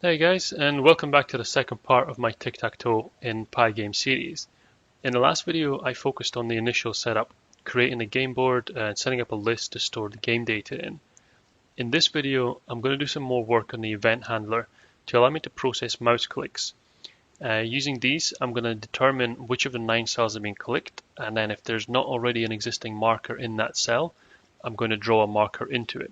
Hey guys, and welcome back to the second part of my tic-tac-toe in Pygame series. In the last video, I focused on the initial setup, creating a game board and setting up a list to store the game data in. In this video, I'm going to do some more work on the event handler to allow me to process mouse clicks. Using these, I'm going to determine which of the 9 cells have been clicked, and then if there's not already an existing marker in that cell, I'm going to draw a marker into it.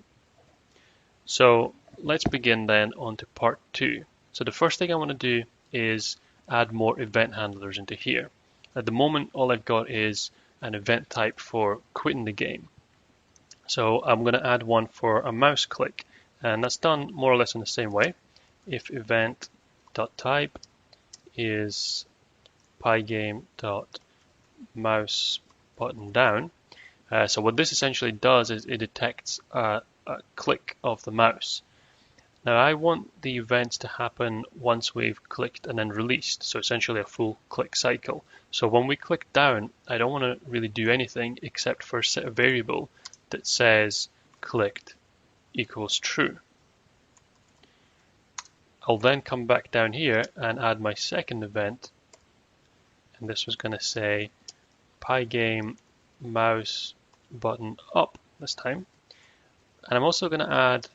So let's begin then on to part 2. So the first thing I want to do is add more event handlers into here. At the moment, all I've got is an event type for quitting the game. So I'm going to add one for a mouse click, and that's done more or less in the same way. If event.type is pygame.mouse button down. So what this essentially does is it detects a click of the mouse. Now I want the events to happen once we've clicked and then released, so essentially a full click cycle. So when we click down, I don't want to really do anything except for set a variable that says clicked equals true. I'll then come back down here and add my second event, and this was going to say Pygame mouse button up this time. And I'm also going to add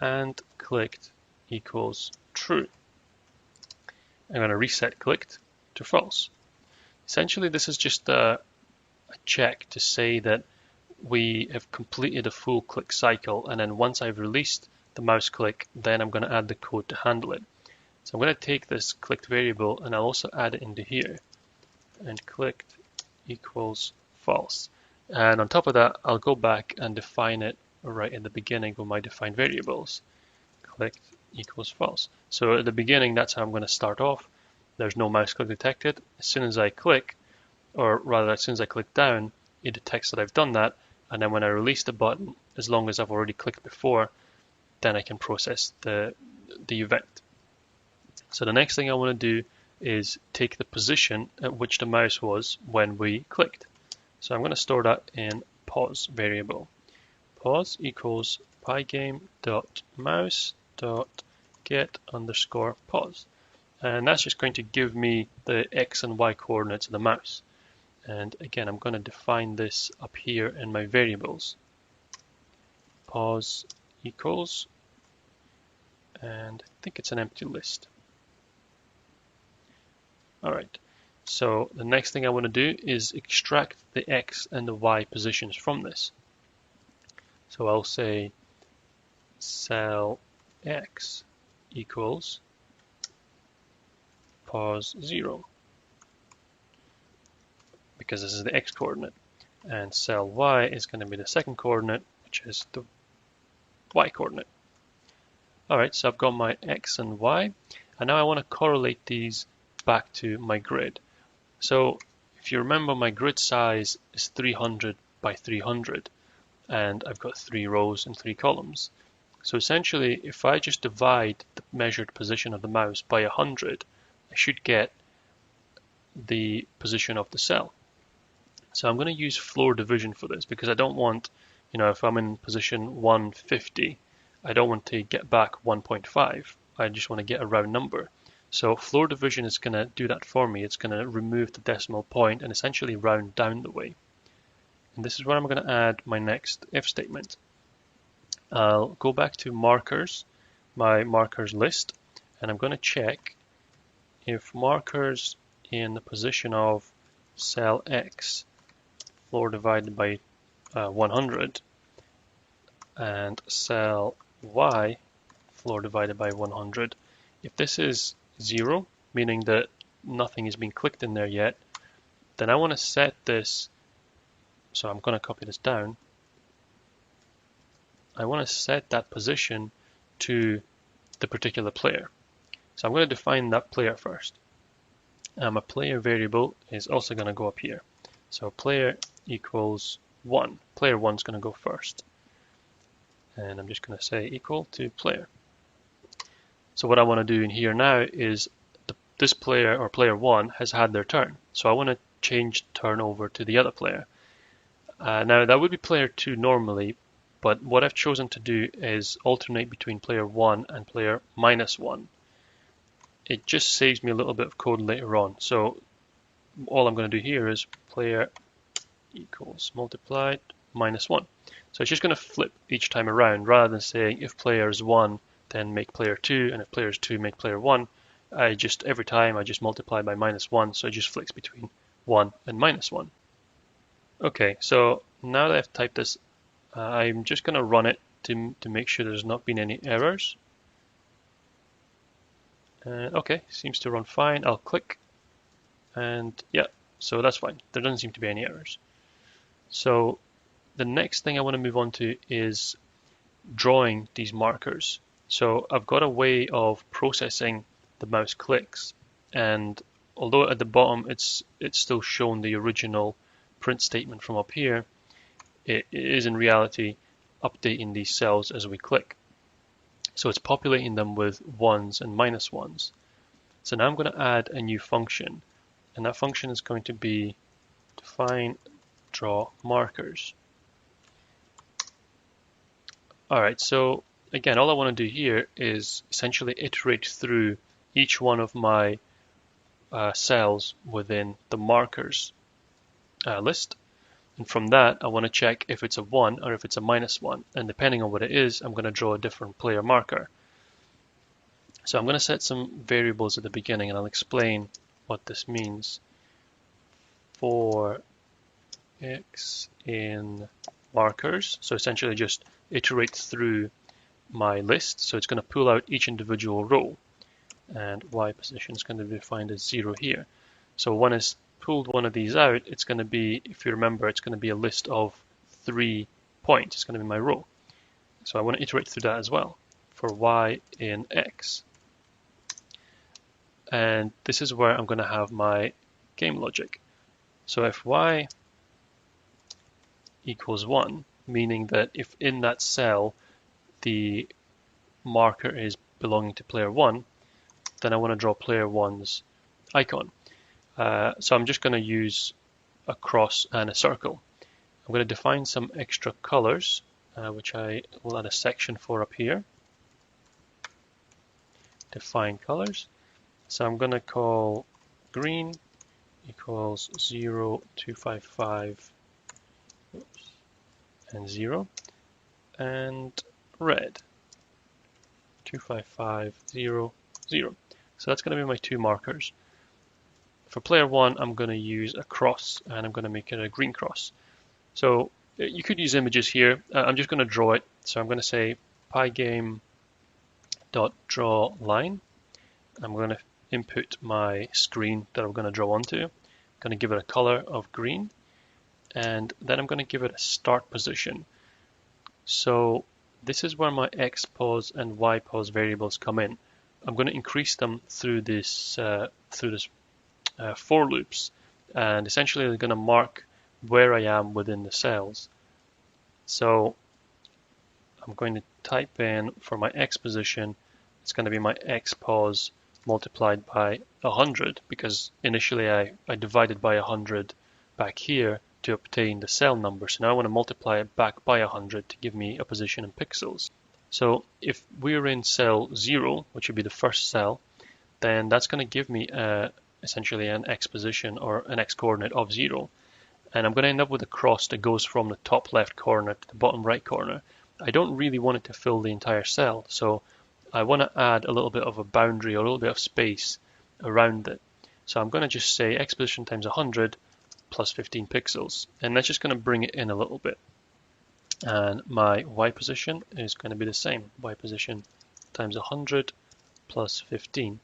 and clicked equals true. I'm going to reset clicked to false. Essentially, this is just a check to say that we have completed a full click cycle, and then once I've released the mouse click, then I'm going to add the code to handle it. So I'm going to take this clicked variable and I'll also add it into here, and clicked equals false. And on top of that, I'll go back and define it right in the beginning with my defined variables. Clicked equals false. So at the beginning, that's how I'm going to start off. There's no mouse click detected. As soon as I click, or rather as soon as I click down, it detects that I've done that. And then when I release the button, as long as I've already clicked before, then I can process the event. So the next thing I want to do is take the position at which the mouse was when we clicked. So I'm going to store that in pause variable. Pause equals pygame.mouse.get_pause. And that's just going to give me the X and Y coordinates of the mouse. And again, I'm going to define this up here in my variables. Pause equals, and I think it's an empty list. All right. So the next thing I want to do is extract the X and the Y positions from this. So I'll say cell X equals pause 0, because this is the X coordinate, and cell Y is going to be the second coordinate, which is the Y coordinate. All right, so I've got my X and Y, and now I want to correlate these back to my grid. So if you remember, my grid size is 300 by 300, and I've got 3 rows and 3 columns. So essentially, if I just divide the measured position of the mouse by 100, I should get the position of the cell. So I'm going to use floor division for this, because I don't want, if I'm in position 150, I don't want to get back 1.5. I just want to get a round number. So floor division is going to do that for me. It's going to remove the decimal point and essentially round down the way. And this is where I'm going to add my next if statement. I'll go back to markers, my markers list, and I'm going to check if markers in the position of cell X, floor divided by 100, and cell Y, floor divided by 100, if this is 0, meaning that nothing has been clicked in there yet, then I want to set this. So I'm going to copy this down. I want to set that position to the particular player. So I'm going to define that player first. My player variable is also going to go up here. So player equals 1. Player 1 is going to go first. And I'm just going to say equal to player. So what I want to do in here now is this player, or player 1, has had their turn. So I want to change turn over to the other player. Now that would be player 2 normally, but what I've chosen to do is alternate between player 1 and player -1. It just saves me a little bit of code later on. So all I'm going to do here is player equals multiplied -1. So it's just going to flip each time around, rather than saying if player is 1, then make player 2, and if player is 2, make player 1. Every time I just multiply by -1, so it just flicks between 1 and -1. Okay, so now that I've typed this, I'm just going to run it to make sure there's not been any errors. Okay, seems to run fine. I'll click, and yeah, so that's fine. There doesn't seem to be any errors. So the next thing I want to move on to is drawing these markers. So I've got a way of processing the mouse clicks, and although at the bottom it's still shown the original print statement from up here, it is in reality updating these cells as we click. So it's populating them with 1s and -1s. So now I'm going to add a new function, and that function is going to be define draw markers. Alright, so again, all I want to do here is essentially iterate through each one of my cells within the markers list. And from that, I want to check if it's a 1 or if it's a -1. And depending on what it is, I'm going to draw a different player marker. So I'm going to set some variables at the beginning, and I'll explain what this means. For x in markers, so essentially just iterate through my list. So it's going to pull out each individual row, and y position is going to be defined as 0 here. So when it's pulled one of these out, it's going to be, if you remember, it's going to be a list of 3 points. It's going to be my row. So I want to iterate through that as well for y in x. And this is where I'm going to have my game logic. So if y equals 1, meaning that if in that cell the marker is belonging to player 1, then I want to draw player 1's icon. So I'm just going to use a cross and a circle. I'm going to define some extra colors, which I will add a section for up here. Define colors. So I'm going to call green equals 0, 255, and 0, and red 255, 0, 0. So that's going to be my 2 markers. For player 1, I'm going to use a cross, and I'm going to make it a green cross. So you could use images here. I'm just going to draw it. So I'm going to say Pygame.draw line. I'm going to input my screen that I'm going to draw onto. I'm going to give it a color of green, and then I'm going to give it a start position. So this is where my x pos and y pos variables come in. I'm going to increase them through this for loops, and essentially they're going to mark where I am within the cells. So I'm going to type in for my x position, it's going to be my x pos multiplied by 100, because initially I divided by 100 back here to obtain the cell number. So now I want to multiply it back by 100 to give me a position in pixels. So if we're in cell 0, which would be the first cell, then that's going to give me essentially an x position or an x coordinate of 0. And I'm going to end up with a cross that goes from the top left corner to the bottom right corner. I don't really want it to fill the entire cell, so I want to add a little bit of a boundary or a little bit of space around it. So I'm going to just say x position times 100 plus 15 pixels, and that's just going to bring it in a little bit. And my y position is going to be the same, y position times 100 plus 15.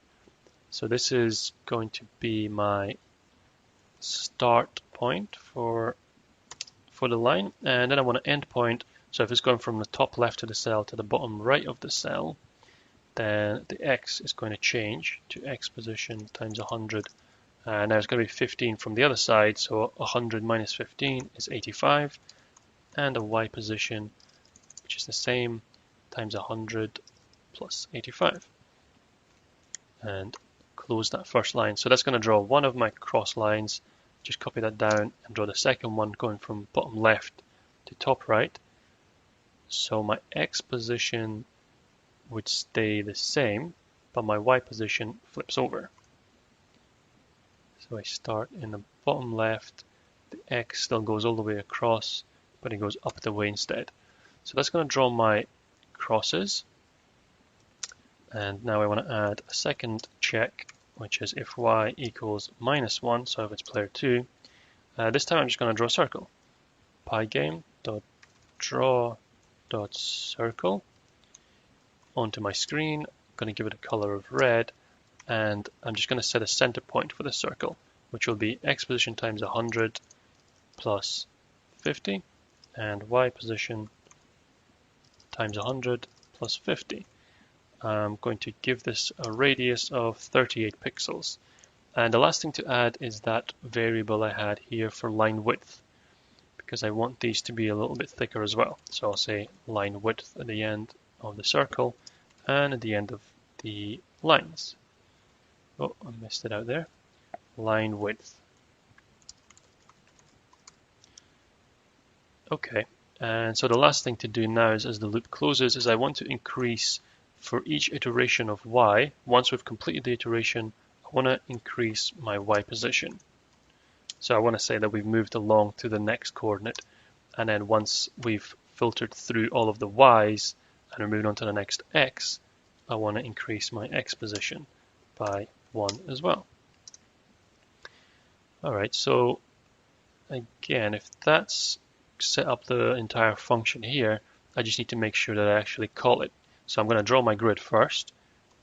So this is going to be my start point for the line, and then I want an end point. So if it's going from the top left of the cell to the bottom right of the cell, then the x is going to change to x position times 100. Now it's going to be 15 from the other side, so 100 minus 15 is 85, and a y position, which is the same, times 100 plus 85. And close that first line. So that's going to draw one of my cross lines. Just copy that down and draw the second one going from bottom left to top right. So my X position would stay the same, but my Y position flips over. So I start in the bottom left, the X still goes all the way across, but it goes up the way instead. So that's going to draw my crosses. And now I want to add a second check, which is if Y equals -1, so if it's player 2, this time I'm just going to draw a circle. Pygame.draw.circle onto my screen. I'm going to give it a color of red, and I'm just going to set a center point for the circle, which will be X position times 100 plus 50, and Y position times 100 plus 50. I'm going to give this a radius of 38 pixels. And the last thing to add is that variable I had here for line width, because I want these to be a little bit thicker as well. So I'll say line width at the end of the circle and at the end of the lines. Oh, I missed it out there. Line width. Okay, and so the last thing to do now is, as the loop closes, is I want to increase for each iteration of Y. Once we've completed the iteration, I want to increase my Y position. So I want to say that we've moved along to the next coordinate, and then once we've filtered through all of the Y's and we're moving on to the next X, I want to increase my X position by 1 as well. Alright, so again, if that's set up the entire function here, I just need to make sure that I actually call it. So I'm going to draw my grid first,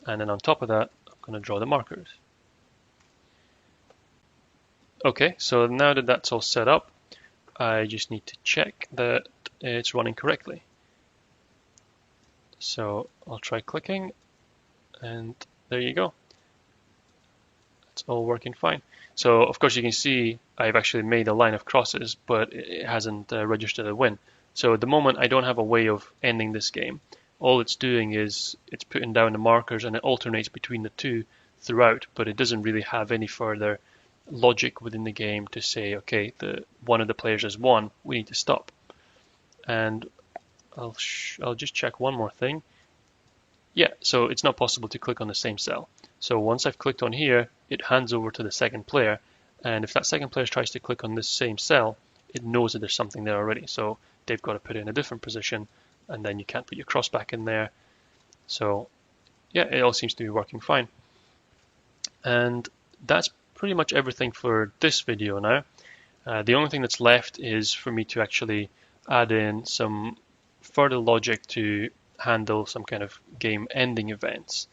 and then on top of that, I'm going to draw the markers. Okay, so now that that's all set up, I just need to check that it's running correctly. So I'll try clicking, and there you go. It's all working fine. So of course you can see I've actually made a line of crosses, but it hasn't registered a win. So at the moment I don't have a way of ending this game. All it's doing is it's putting down the markers and it alternates between the two throughout, but it doesn't really have any further logic within the game to say, okay, one of the players has won, we need to stop. And I'll just check one more thing. Yeah, so it's not possible to click on the same cell. So once I've clicked on here, it hands over to the second player, and if that second player tries to click on this same cell, it knows that there's something there already. So they've got to put it in a different position, and then you can't put your cross back in there. So yeah, it all seems to be working fine. And that's pretty much everything for this video now. The only thing that's left is for me to actually add in some further logic to handle some kind of game ending events.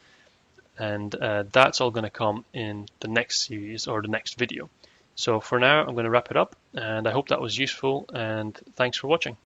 And that's all going to come in the next series or the next video. So for now, I'm going to wrap it up, and I hope that was useful, and thanks for watching.